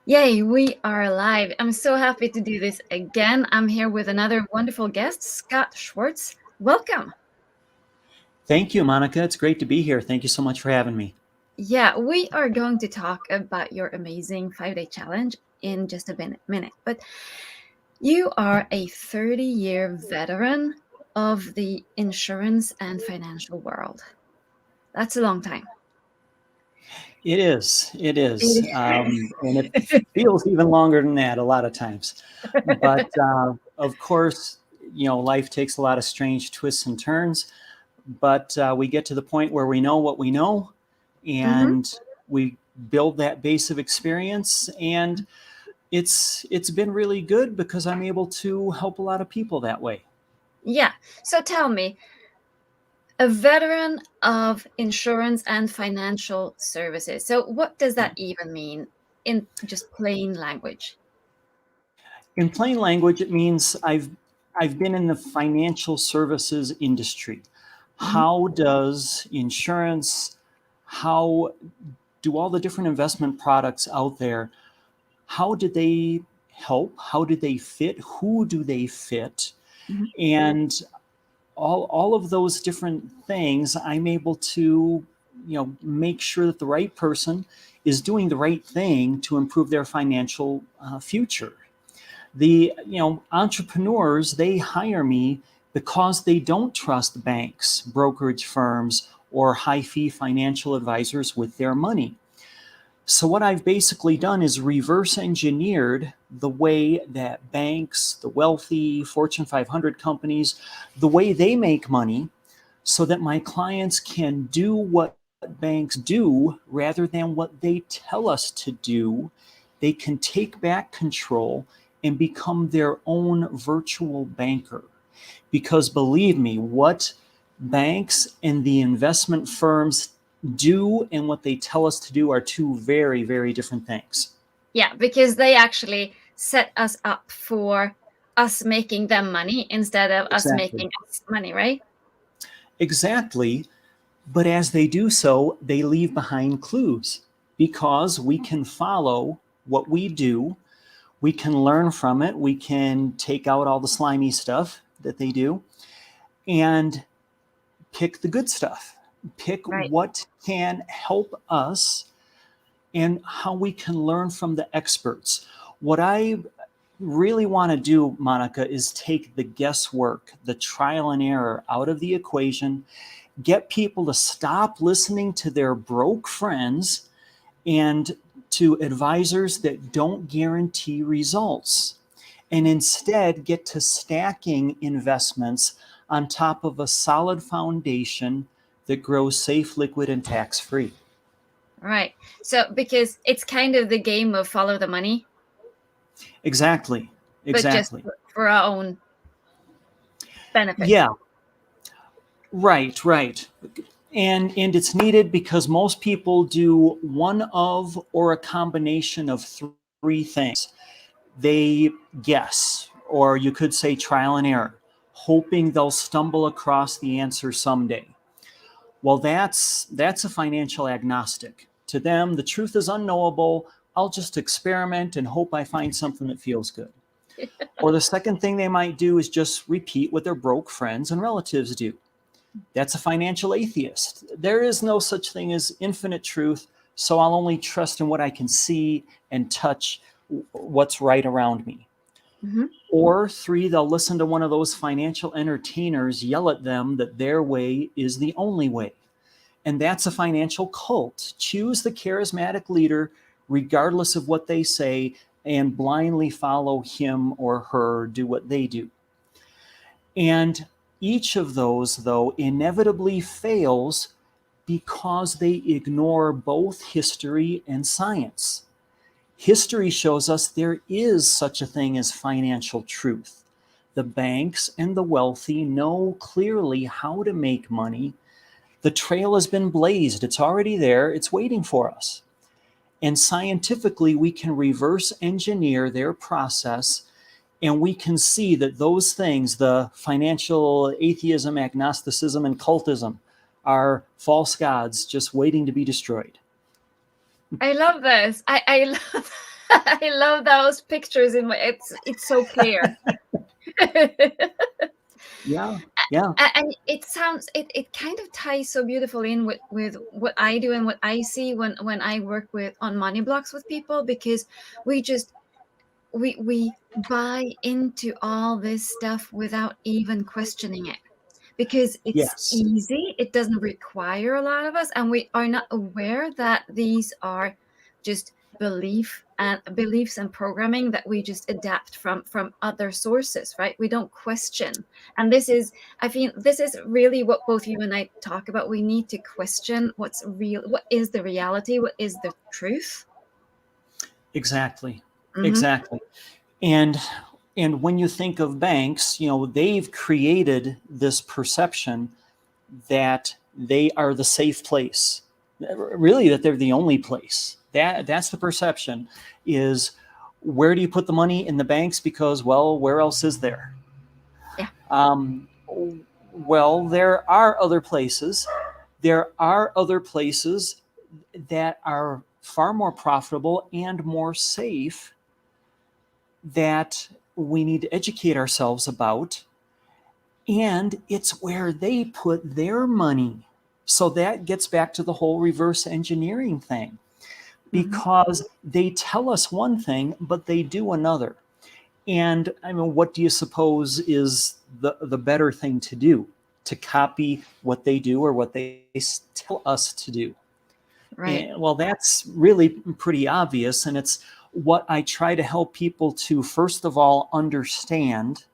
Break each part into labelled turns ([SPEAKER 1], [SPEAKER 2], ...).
[SPEAKER 1] Yay, we are live. I'm so happy to do this again. I'm here with another wonderful guest, Scott Schwarz. Welcome.
[SPEAKER 2] Thank you, Monica. It's great to be here. Thank you so much for having me.
[SPEAKER 1] Yeah, we are going to talk about your amazing 5-day challenge in just a minute. But you are a 30-year veteran of the insurance and financial world. That's a long time.
[SPEAKER 2] It is. It
[SPEAKER 1] It
[SPEAKER 2] is. And it
[SPEAKER 1] is.
[SPEAKER 2] feels even longer than that a lot of times. But of course, life takes a lot of strange twists and turns. But we get to the point where we know what we know
[SPEAKER 1] Mhm.
[SPEAKER 2] and we build that base of experience. And it's been really good because I'm able to help a lot of people that way.
[SPEAKER 1] Yeah. So tell me, a veteran of insurance and financial services. So, what does that even mean in just plain language?
[SPEAKER 2] In plain language, it means I've been in the financial services industry.
[SPEAKER 1] Mhm.
[SPEAKER 2] How does insurance, how do all the different investment products out there, how did they help? How did they fit? Who do they fit?
[SPEAKER 1] Mhm.
[SPEAKER 2] And all of those different things, I'm able to, make sure that the right person is doing the right thing to improve their financial future. The entrepreneurs, they hire me because they don't trust banks, brokerage firms, or high fee financial advisors with their money. So what I've basically done is reverse engineered the way that banks, the wealthy Fortune 500 companies, the way they make money, so that my clients can do what banks do rather than what they tell us to do. They can take back control and become their own virtual banker. Because believe me, what banks and the investment firms do and what they tell us to do are two very, very different things.
[SPEAKER 1] Yeah, because they actually set us up for us making them money instead of us
[SPEAKER 2] Exactly.
[SPEAKER 1] making us money, right?
[SPEAKER 2] Exactly. But as they do so, they leave behind clues because we can follow what we do. We can learn from it. We can take out all the slimy stuff that they do and pick the good stuff. Pick
[SPEAKER 1] Right.
[SPEAKER 2] what can help us and how we can learn from the experts. What I really want to do, Monica, is take the guesswork, the trial and error out of the equation, get people to stop listening to their broke friends and to advisors that don't guarantee results, and instead get to stacking investments on top of a solid foundation that grows safe, liquid, and tax free.
[SPEAKER 1] Right. So, because it's kind of the game of follow the money,
[SPEAKER 2] Exactly.
[SPEAKER 1] but just
[SPEAKER 2] Exactly.
[SPEAKER 1] for our own benefit.
[SPEAKER 2] Yeah, right, right. And it's needed because most people do one of or a combination of three things. They guess, or you could say trial and error, hoping they'll stumble across the answer someday. Well, that's a financial agnostic. To them, the truth is unknowable. I'll just experiment and hope I find something that feels good. Or the second thing they might do is just repeat what their broke friends and relatives do. That's a financial atheist. There is no such thing as infinite truth, so I'll only trust in what I can see and touch, what's right around me.
[SPEAKER 1] Mhm.
[SPEAKER 2] Or three, they'll listen to one of those financial entertainers yell at them that their way is the only way. And that's a financial cult. Choose the charismatic leader, regardless of what they say, and blindly follow him or her, do what they do. And each of those, though, inevitably fails because they ignore both history and science. History shows us there is such a thing as financial truth. The banks and the wealthy know clearly how to make money. The trail has been blazed, it's already there, it's waiting for us. And scientifically, we can reverse engineer their process, and we can see that those things, the financial atheism, agnosticism, and cultism, are false gods just waiting to be destroyed.
[SPEAKER 1] I love this. I love I love those pictures in my. It's so clear.
[SPEAKER 2] Yeah, yeah,
[SPEAKER 1] And it sounds it kind of ties so beautifully in with what I do and what I see when I work with on money blocks with people, because we just we buy into all this stuff without even questioning it, because it's
[SPEAKER 2] yes,
[SPEAKER 1] easy, it doesn't require a lot of us, and we are not aware that these are just beliefs and programming that we just adapt from other sources, right? We don't question. And this is, I feel this is really what both you and I talk about. We need to question what's real, what is the reality, what is the truth.
[SPEAKER 2] exactly,
[SPEAKER 1] Hmm.
[SPEAKER 2] exactly. And when you think of banks, they've created this perception that they are the safe place. Really, that they're the only place. That's the perception. Is where do you put the money in the banks? Because, well, where else is there?
[SPEAKER 1] Yeah.
[SPEAKER 2] Um, well, there are other places. There are other places that are far more profitable and more safe that we need to educate ourselves about. And it's where they put their money. So that gets back to the whole reverse engineering thing,
[SPEAKER 1] Hmm.
[SPEAKER 2] because they tell us one thing, but they do another. And I mean, what do you suppose is the better thing to do? To copy what they do or what they tell us to do?
[SPEAKER 1] Right.
[SPEAKER 2] And, well, that's really pretty obvious. And it's what I try to help people to, first of all, understand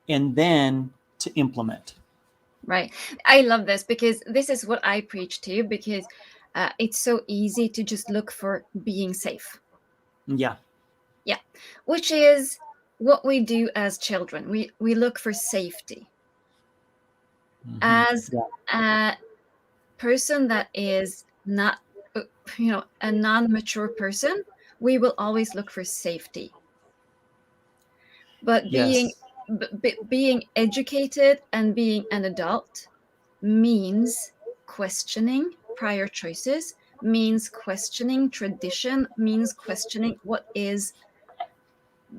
[SPEAKER 2] and then to implement.
[SPEAKER 1] Right. I love this because this is what I preach to, because it's so easy to just look for being safe.
[SPEAKER 2] Yeah.
[SPEAKER 1] Yeah. Which is what we do as children. We look for safety.
[SPEAKER 2] Hmm.
[SPEAKER 1] As
[SPEAKER 2] Yeah.
[SPEAKER 1] a person that is not, a non-mature person, we will always look for safety. But
[SPEAKER 2] Yes.
[SPEAKER 1] being educated and being an adult means questioning prior choices, means questioning tradition, means questioning what is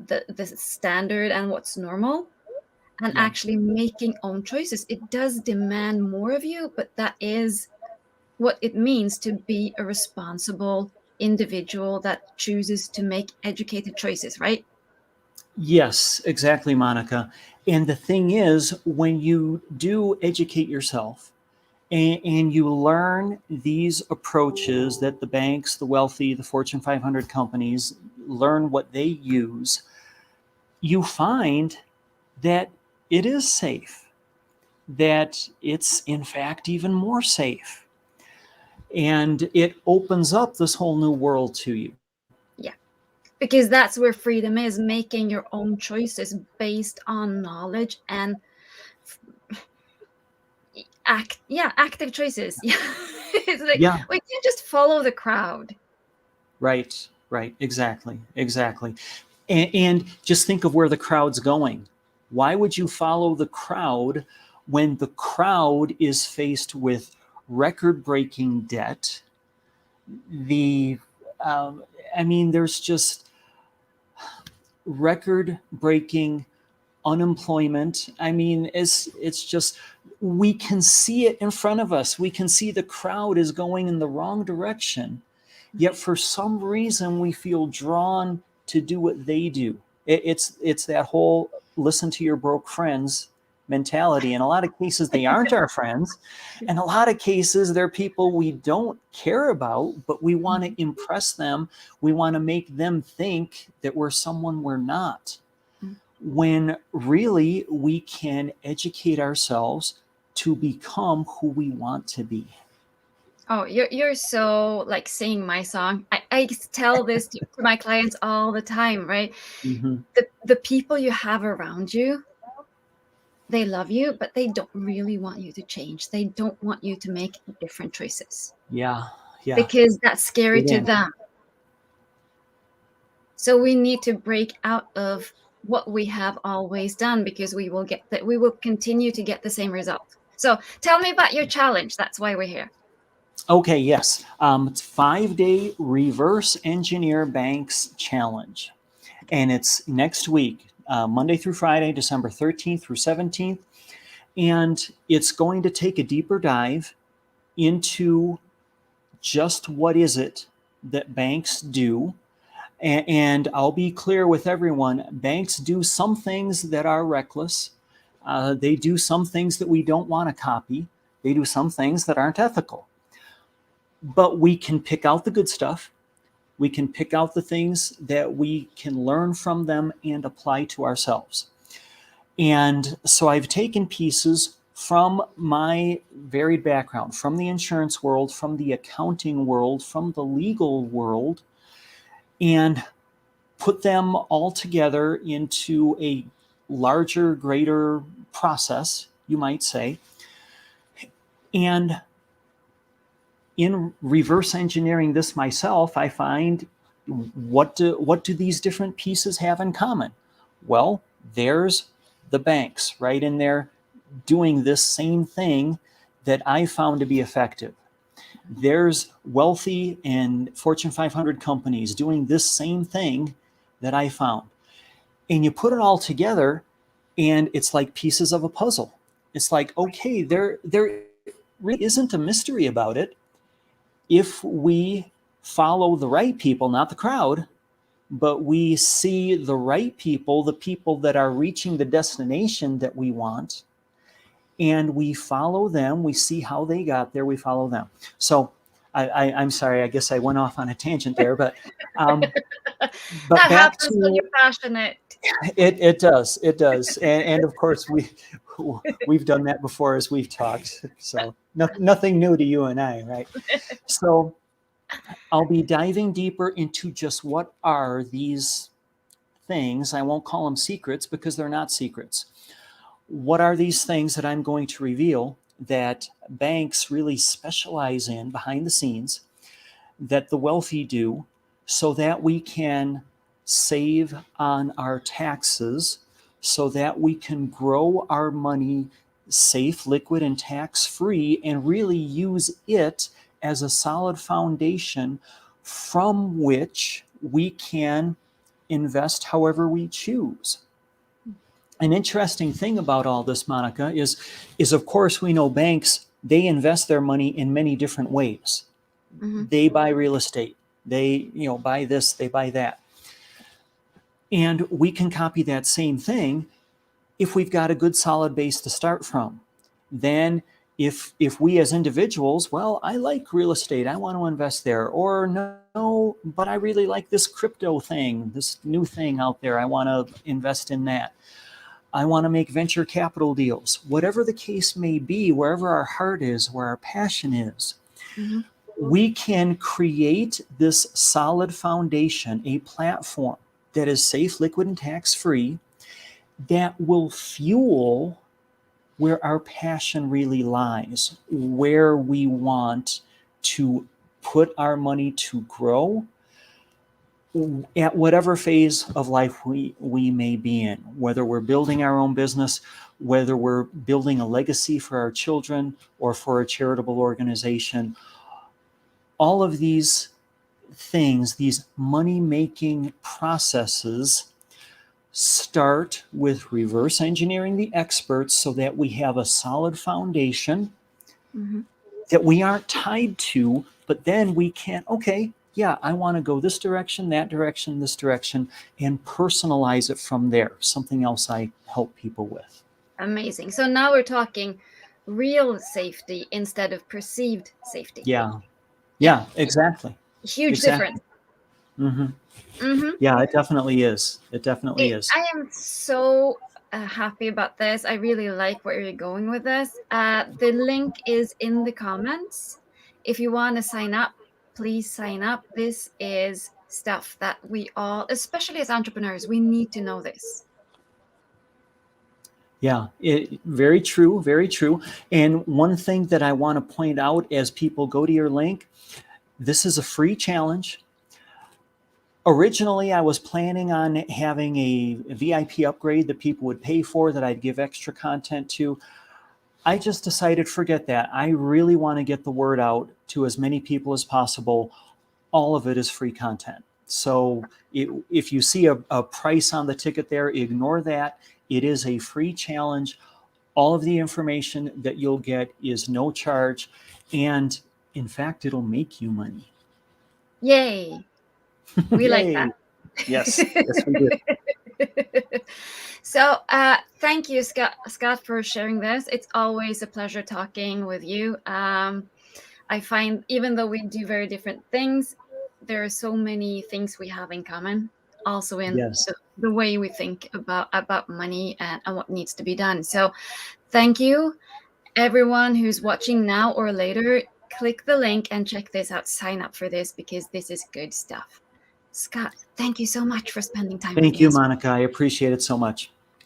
[SPEAKER 1] the standard and what's normal, and
[SPEAKER 2] Yeah.
[SPEAKER 1] actually making own choices. It does demand more of you, but that is what it means to be a responsible individual that chooses to make educated choices, right?
[SPEAKER 2] Yes, exactly, Monica. And the thing is, when you do educate yourself and you learn these approaches that the banks, the wealthy, the Fortune 500 companies learn what they use, you find that it is safe, that it's in fact even more safe. And it opens up this whole new world to you.
[SPEAKER 1] Yeah. Because that's where freedom is, making your own choices based on knowledge and active choices. Yeah. It's like
[SPEAKER 2] Yeah,
[SPEAKER 1] we can't just follow the crowd.
[SPEAKER 2] right, right, exactly, exactly. And just think of where the crowd's going. Why would you follow the crowd when the crowd is faced with record breaking debt? The, um, I mean, there's just record breaking unemployment. I mean, it's just, we can see it in front of us. We can see the crowd is going in the wrong direction. Yet for some reason we feel drawn to do what they do. It's that whole listen to your broke friends mentality. In a lot of cases, they aren't our friends. In a lot of cases, they're people we don't care about, but we want to impress them. We want to make them think that we're someone we're not, when really we can educate ourselves to become who we want to be.
[SPEAKER 1] Oh, you're so like singing my song. I tell this to my clients all the time, right?
[SPEAKER 2] Hmm.
[SPEAKER 1] The people you have around you, they love you, but they don't really want you to change. They don't want you to make different choices
[SPEAKER 2] Yeah, yeah.
[SPEAKER 1] because that's scary to
[SPEAKER 2] It
[SPEAKER 1] them. So we need to break out of what we have always done, because we will continue to get the same result. So tell me about your challenge. That's why we're here.
[SPEAKER 2] Okay, yes. It's 5-day reverse engineer banks challenge. And it's next week, Monday through Friday, December 13th through 17th. And it's going to take a deeper dive into just what is it that banks do. And I'll be clear with everyone, banks do some things that are reckless. They do some things that we don't want to copy. They do some things that aren't ethical. But we can pick out the good stuff. We can pick out the things that we can learn from them and apply to ourselves. And so I've taken pieces from my varied background, from the insurance world, from the accounting world, from the legal world, and put them all together into a larger, greater process, you might say. And in reverse engineering this myself, I find what do these different pieces have in common? Well, there's the banks right in there doing this same thing that I found to be effective. There's wealthy and Fortune 500 companies doing this same thing that I found. And you put it all together, and it's like pieces of a puzzle. It's like, okay, there really isn't a mystery about it if we follow the right people, not the crowd, but we see the right people, the people that are reaching the destination that we want, and we follow them. We see how they got there. We follow them. So I'm sorry. I guess I went off on a tangent there, but
[SPEAKER 1] That
[SPEAKER 2] back
[SPEAKER 1] happens when
[SPEAKER 2] to
[SPEAKER 1] you're passionate.
[SPEAKER 2] it does, and of course we've done that before as we've talked. So nothing new to you and I, right? So I'll be diving deeper into just what are these things. I won't call them secrets because they're not secrets. What are these things that I'm going to reveal that banks really specialize in behind the scenes, that the wealthy do, so that we can save on our taxes, so that we can grow our money safe, liquid, and tax free, and really use it as a solid foundation from which we can invest however we choose. An interesting thing about all this, Monica, is of course we know banks, they invest their money in many different ways.
[SPEAKER 1] Mm-hmm.
[SPEAKER 2] They buy real estate, they buy this, they buy that. And we can copy that same thing if we've got a good solid base to start from. Then if we as individuals, well, I like real estate, I want to invest there, or no, but I really like this crypto thing, this new thing out there, I want to invest in that. I want to make venture capital deals. Whatever the case may be, wherever our heart is, where our passion is,
[SPEAKER 1] Mm-hmm.
[SPEAKER 2] we can create this solid foundation, a platform that is safe, liquid, and tax-free, that will fuel where our passion really lies, where we want to put our money to grow at whatever phase of life we may be in, whether we're building our own business, whether we're building a legacy for our children or for a charitable organization. All of these things, these money-making processes, start with reverse engineering the experts so that we have a solid foundation
[SPEAKER 1] Mm-hmm.
[SPEAKER 2] that we aren't tied to, but then we can, okay, yeah, I want to go this direction, that direction, this direction, and personalize it from there. Something else I help people with.
[SPEAKER 1] Amazing. So now we're talking real safety instead of perceived safety.
[SPEAKER 2] Yeah, exactly.
[SPEAKER 1] Huge
[SPEAKER 2] Exactly.
[SPEAKER 1] difference.
[SPEAKER 2] Mm-hmm.
[SPEAKER 1] Mm-hmm.
[SPEAKER 2] Yeah, it definitely is. It definitely is.
[SPEAKER 1] I am so happy about this. I really like where you're going with this. The link is in the comments. If you want to sign up, please sign up. This is stuff that we all, especially as entrepreneurs, we need to know this.
[SPEAKER 2] Yeah, very true, very true. And one thing that I want to point out as people go to your link, this is a free challenge. Originally, I was planning on having a VIP upgrade that people would pay for, that I'd give extra content to. I just decided, forget that. I really want to get the word out to as many people as possible. All of it is free content. So if you see a price on the ticket there, ignore that. It is a free challenge. All of the information that you'll get is no charge. And in fact, it'll make you money.
[SPEAKER 1] Yay. We like
[SPEAKER 2] Yay. Yes, yes, we do.
[SPEAKER 1] So thank you, Scott, for sharing this. It's always a pleasure talking with you. I find even though we do very different things, there are so many things we have in common, also in
[SPEAKER 2] Yes.
[SPEAKER 1] the way we think about money and what needs to be done. So thank you, everyone who's watching now or later. Click the link and check this out. Sign up for this because this is good stuff. Scott, thank you so much for spending time with
[SPEAKER 2] Thank
[SPEAKER 1] me
[SPEAKER 2] you,
[SPEAKER 1] as well.
[SPEAKER 2] Monica. I appreciate it so much.